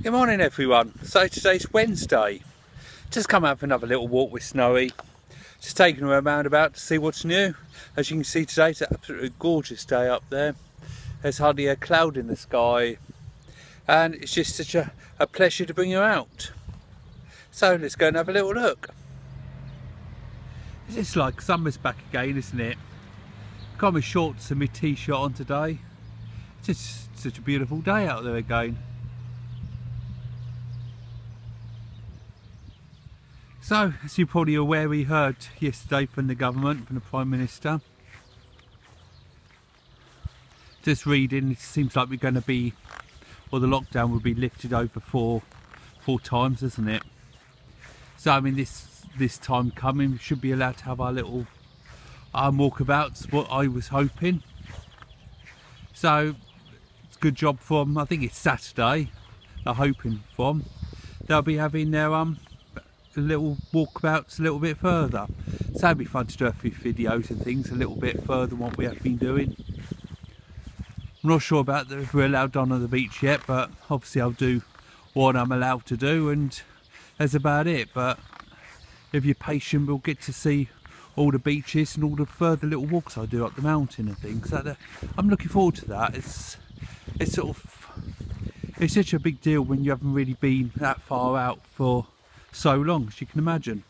Good morning everyone. So today's Wednesday. Just come out for another little walk with Snowy. Just taking her around about to see what's new. As you can see today, it's an absolutely gorgeous day up there. There's hardly a cloud in the sky. And it's just such a pleasure to bring her out. So let's go and have a little look. It's like summer's back again, isn't it? Got my shorts and my t-shirt on today. It's just such a beautiful day out there again. So, as you're probably aware, we heard yesterday from the government, from the Prime Minister. Just reading, it seems like we're going to be, or the lockdown will be lifted over four times, isn't it? So, I mean, this time coming, we should be allowed to have our little walkabouts, what I was hoping. So, it's a good job for them. I think it's Saturday, they're hoping for them. They'll be having their little walkabouts a little bit further, so it'd be fun to do a few videos and things a little bit further than what we have been doing. I'm not sure about if we're allowed on the beach yet, but obviously I'll do what I'm allowed to do, and that's about it. But if you're patient, we'll get to see all the beaches and all the further little walks I do up the mountain and things. So I'm looking forward to that. It's such a big deal when you haven't really been that far out for so long, as you can imagine.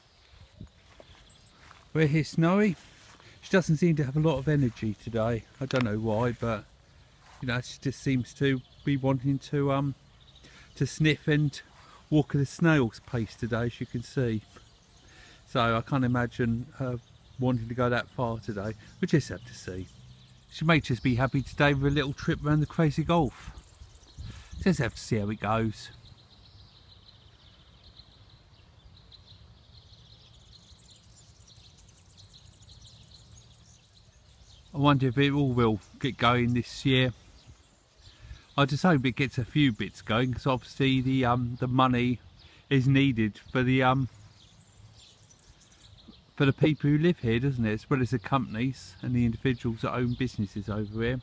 We're here, Snowy. She doesn't seem to have a lot of energy today. I don't know why, but you know, she just seems to be wanting to sniff and walk at a snail's pace today, as you can see. So I can't imagine her wanting to go that far today. We just have to see. She may just be happy today with a little trip around the crazy golf. Just have to see how it goes. I wonder if it all will get going this year. I just hope it gets a few bits going, because obviously the money is needed for the people who live here, doesn't it? As well as the companies and the individuals that own businesses over here.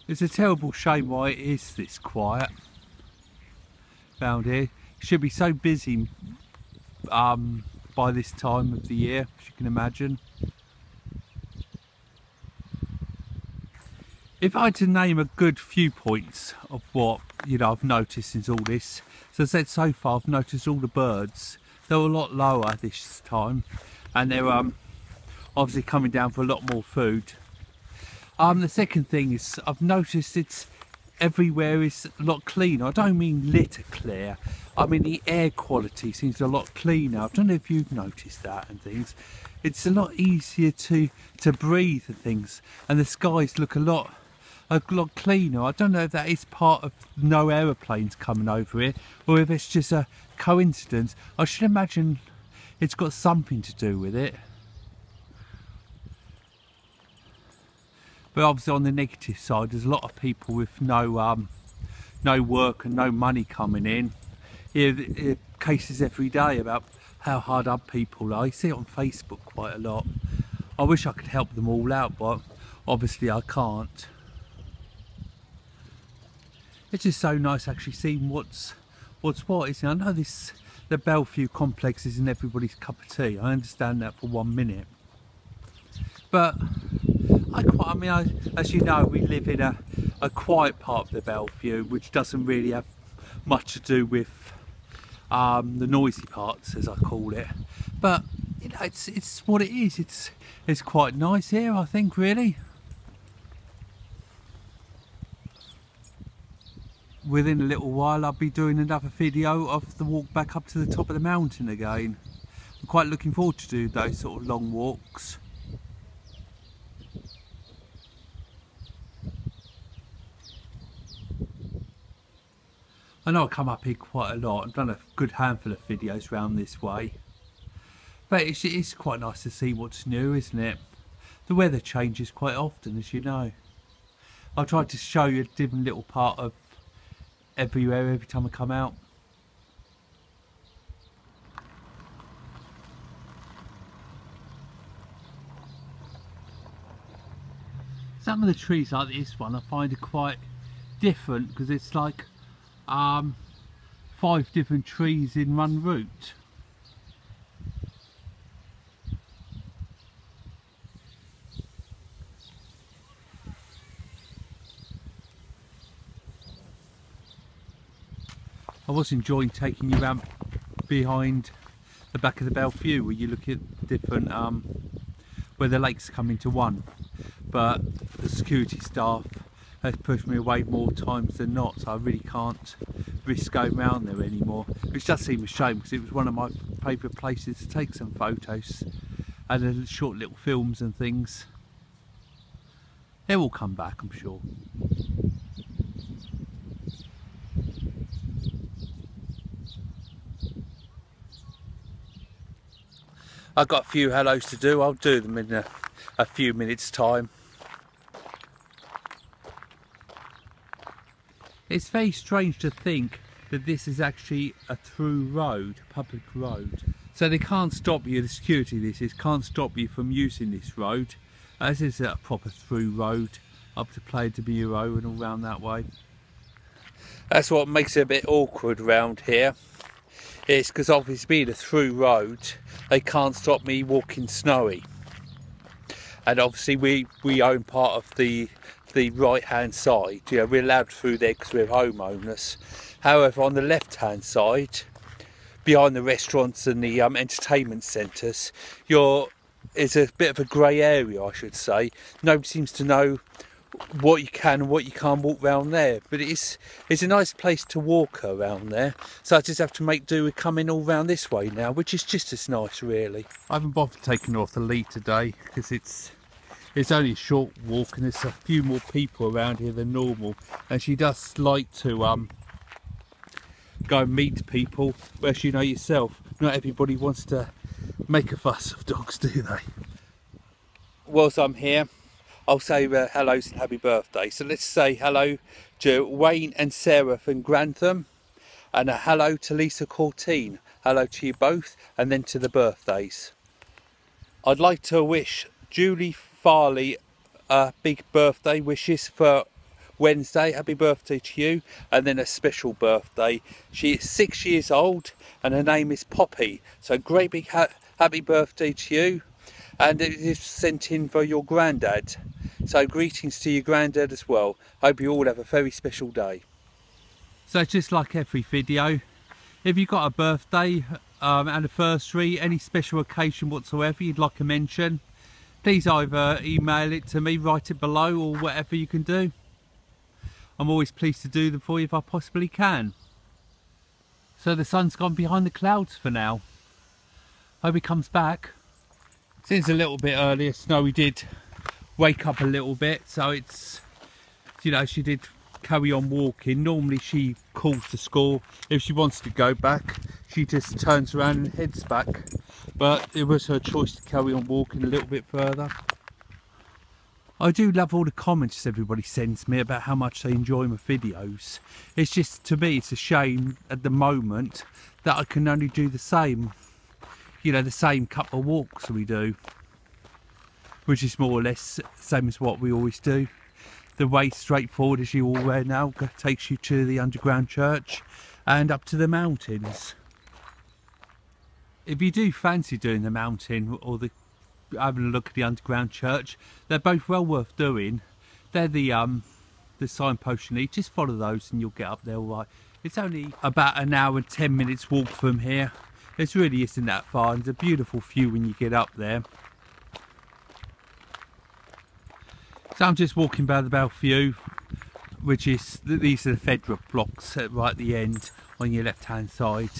It's a terrible shame why it is this quiet round here. It should be so busy by this time of the year, as you can imagine. If I had to name a good few points of what I've noticed since all this, so I said so far I've noticed all the birds. They're a lot lower this time, and they're obviously coming down for a lot more food. The second thing is I've noticed it's everywhere is a lot cleaner. I don't mean litter clear, I mean the air quality seems a lot cleaner. I don't know if you've noticed that and things. It's a lot easier to breathe and things, and the skies look a lot cleaner. I don't know if that is part of no aeroplanes coming over here, or if it's just a coincidence. I should imagine it's got something to do with it. But obviously on the negative side, there's a lot of people with no work and no money coming in. You hear cases every day about how hard up people are. You see it on Facebook quite a lot. I wish I could help them all out, but obviously I can't. It's just so nice actually seeing what's what, isn't it? I know the Bellevue complex isn't everybody's cup of tea. I understand that for 1 minute. But as you know, we live in a quiet part of the Bellevue, which doesn't really have much to do with the noisy parts, as I call it. But you know, it's what it is. It's quite nice here, I think, really. Within a little while, I'll be doing another video of the walk back up to the top of the mountain again. I'm quite looking forward to do those sort of long walks. I know I come up here quite a lot. I've done a good handful of videos round this way. But it's quite nice to see what's new, isn't it? The weather changes quite often, as you know. I'll try to show you a different little part of everywhere every time I come out. Some of the trees like this one I find are quite different because it's like 5 different trees in one root. I was enjoying taking you around behind the back of the Bellevue where you look at different where the lakes come into one, but the security staff has pushed me away more times than not, so I really can't risk going around there anymore, which does seem a shame because it was one of my favourite places to take some photos and short little films and things. They will come back, I'm sure. I've got a few hellos to do. I'll do them in a few minutes time. It's very strange to think that this is actually a through road, public road. So they can't stop you, the security this is, can't stop you from using this road. As is a proper through road up to Playa de Muro and all round that way. That's what makes it a bit awkward round here. It's because obviously being a through road, they can't stop me walking snowy. And obviously we own part of the right hand side. You know, we're allowed through there because we're homeowners. However, on the left hand side, behind the restaurants and the entertainment centres, it's a bit of a grey area, I should say. Nobody seems to know what you can and what you can't walk around there, but it's a nice place to walk around there, so I just have to make do with coming all round this way now, which is just as nice really. I haven't bothered taking her off the lead today because it's only a short walk and there's a few more people around here than normal, and she does like to go and meet people, whereas you know yourself, not everybody wants to make a fuss of dogs, do they? Whilst I'm here, I'll say hellos and happy birthday. So let's say hello to Wayne and Sarah from Grantham, and a hello to Lisa Courtine. Hello to you both, and then to the birthdays. I'd like to wish Julie Farley big birthday wishes for Wednesday. Happy birthday to you, and then a special birthday. She is 6 years old and her name is Poppy. So great big happy birthday to you, and it is sent in for your granddad. So greetings to your granddad as well. Hope you all have a very special day. So just like every video, if you've got a birthday, anniversary, any special occasion whatsoever you'd like to mention, please either email it to me, write it below, or whatever you can do. I'm always pleased to do them for you if I possibly can. So the sun's gone behind the clouds for now. Hope he comes back. Since a little bit earlier, Snowy did wake up a little bit, so it's, you know, she did carry on walking. Normally she calls the school. If she wants to go back, she just turns around and heads back, but it was her choice to carry on walking a little bit further. I do love all the comments everybody sends me about how much they enjoy my videos. It's just, to me, it's a shame at the moment that I can only do the same, you know, the same couple of walks we do, which is more or less the same as what we always do. The way straightforward, as you all know, takes you to the underground church and up to the mountains. If you do fancy doing the mountain or having a look at the underground church, they're both well worth doing. They're the signposts you need. Just follow those and you'll get up there all right. It's only about an hour and 10 minutes walk from here. It really isn't that far, and it's a beautiful view when you get up there. So I'm just walking by the Bellevue, which is, these are the Fedra blocks right at the end on your left hand side.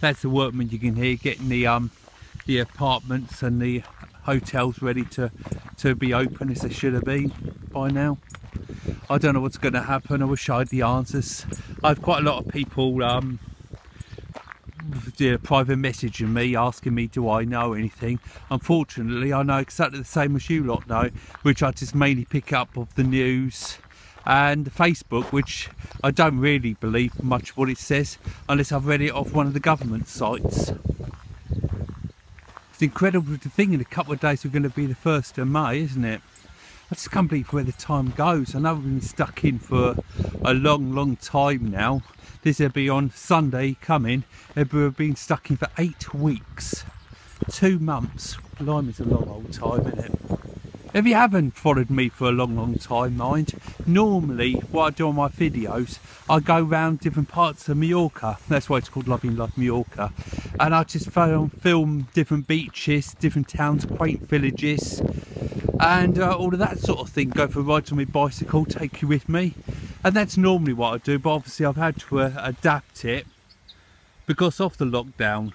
That's the workmen you can hear getting the apartments and the hotels ready to be open, as they should have been by now. I don't know what's going to happen. I wish I had the answers. I have quite a lot of people private messaging me asking me do I know anything. Unfortunately, I know exactly the same as you lot know, which I just mainly pick up of the news and Facebook, which I don't really believe much what it says unless I've read it off one of the government sites. It's incredible to think in a couple of days we're going to be the 1st of May, isn't it? I just can't believe where the time goes. I know we've been stuck in for a long time now. This will be on Sunday coming. We've been stuck in for 8 weeks. 2 months. Blimey's a long old time, isn't it? If you haven't followed me for a long time, mind, normally what I do on my videos, I go around different parts of Mallorca. That's why it's called Loving Life Mallorca. And I just film different beaches, different towns, quaint villages, and all of that sort of thing. Go for rides on my bicycle, take you with me. And that's normally what I do, but obviously I've had to adapt it because of the lockdown.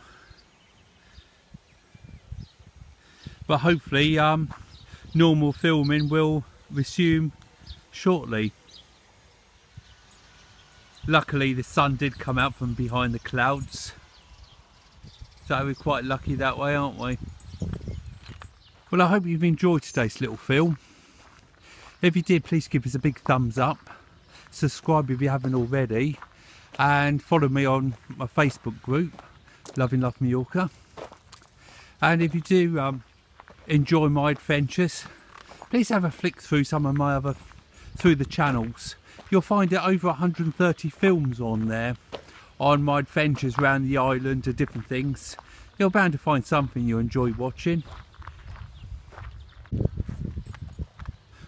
But hopefully normal filming will resume shortly. Luckily the sun did come out from behind the clouds, so we're quite lucky that way, aren't we? Well, I hope you've enjoyed today's little film. If you did, please give us a big thumbs up, subscribe if you haven't already, and follow me on my Facebook group, Loving Life Mallorca. And if you do enjoy my adventures, please have a flick through some of my other the channels. You'll find it over 130 films on there on my adventures around the island and different things. You're bound to find something you enjoy watching.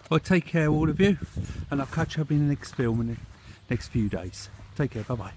Well, take care all of you, and I'll catch up in the next film in the next few days. Take care, bye bye.